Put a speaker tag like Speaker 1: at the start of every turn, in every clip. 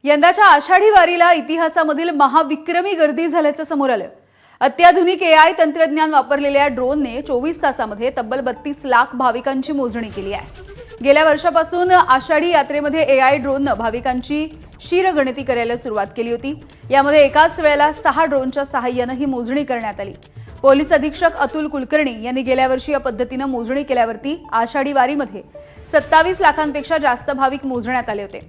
Speaker 1: यंदाच्या आषाढी वारीला इतिहासामधील महाविक्रमी गर्दी झाल्याचं समोर आलं। अत्याधुनिक एआय तंत्रज्ञान वापरलेल्या ड्रोनने 24 तासांमध्ये तब्बल 32 लाख भाविकांची मोजणी केली आहे। गेल्या वर्षापासून आषाढी यात्रेमध्ये एआय ड्रोनने भाविकांची शीरगणती करायला सुरुवात केली होती। यामध्ये एकाच वेळेला 6 ड्रोनच्या सहाय्याने ही मोजणी करण्यात आली। पोलीस अधीक्षक अतुल कुलकर्णी यांनी गेल्या वर्षी या पद्धतीने मोजणी केल्यावरती आषाढी वारीमध्ये 27 लाखांपेक्षा जास्त भाविक मोजण्यात आले होते।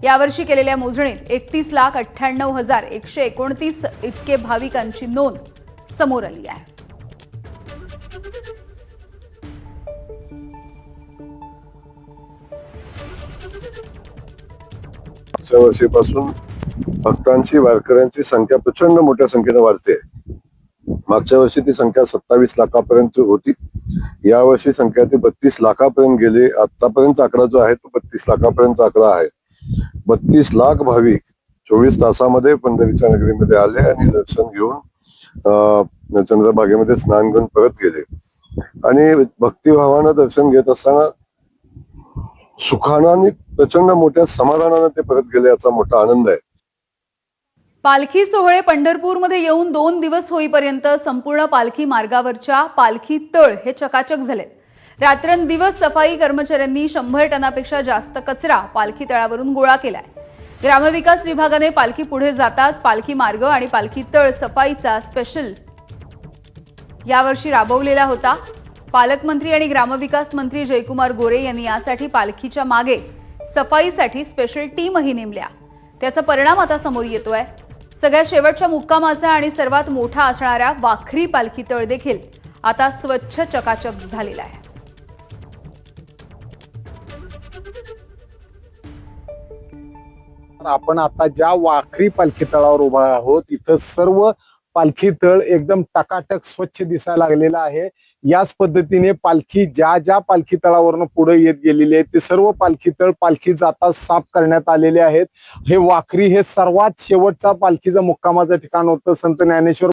Speaker 1: यावर्षी केलेल्या मोजणीत 31,98,129 इतके भाविकांची नोंद समोर आली आहे।
Speaker 2: मागच्या वर्षीपासून भक्तांची वारकऱ्यांची संख्या प्रचंड मोठ्या संख्येने वाढते। मागच्या वर्षी ती संख्या 27 लाखापर्यंत होती। यावर्षी संख्या ती 32 लाखापर्यंत गेली। आतापर्यंत आकडा जो आहे तो 32 लाखापर्यंत आकडा आहे। 32 लाख भाविक 24 तासामध्ये पंढरीच्या नगरीमध्ये आले आणि दर्शन घेऊन चंद्रभागेमध्ये स्नान घेऊन परत गेले आणि भक्तिभावानं दर्शन घेत असताना सुखानं आणि प्रचंड मोठ्या समाधानाने ते परत गेले, याचा मोठा आनंद आहे।
Speaker 1: पालखी सोहळे पंढरपूरमध्ये येऊन 2 दिवस होईपर्यंत संपूर्ण पालखी मार्गावरच्या पालखी तळ हे चकाचक झाले। रात्रंदिवस सफाई कर्मचाऱ्यांनी 100 टनापेक्षा जास्त कचरा पालखी तळावरून गोळा केलाय। ग्रामविकास विभागाने पालखी पुढे जाताच पालखी मार्ग आणि पालखी तळ सफाईचा स्पेशल यावर्षी राबवलेला होता। पालकमंत्री आणि ग्रामविकास मंत्री जयकुमार गोरे यांनी यासाठी पालखीच्या मागे सफाईसाठी स्पेशल टीमही नेमल्या। त्याचा परिणाम आता समोर येतोय। सगळ्या शेवटच्या मुक्कामाचा आणि सर्वात मोठा असणाऱ्या वाखरी पालखी तळ देखील आता स्वच्छ चकाचक झालेला आहे।
Speaker 3: आपण आता ज्या वाखरी पालखी तळावर उभा आहोत, इथं सर्व पालखी तळ एकदम टकाटक स्वच्छ दिसायला लागलेला आहे। याच पद्धतीने पालखी ज्या पालखी तळावरनं पुढे येत गेलेली आहे ते सर्व पालखी तळ पालखी जाता साफ करण्यात आलेले आहेत। हे वाखरी हे सर्वात शेवटचा पालखीचं मुक्कामाचं ठिकाण होतं। संत ज्ञानेश्वर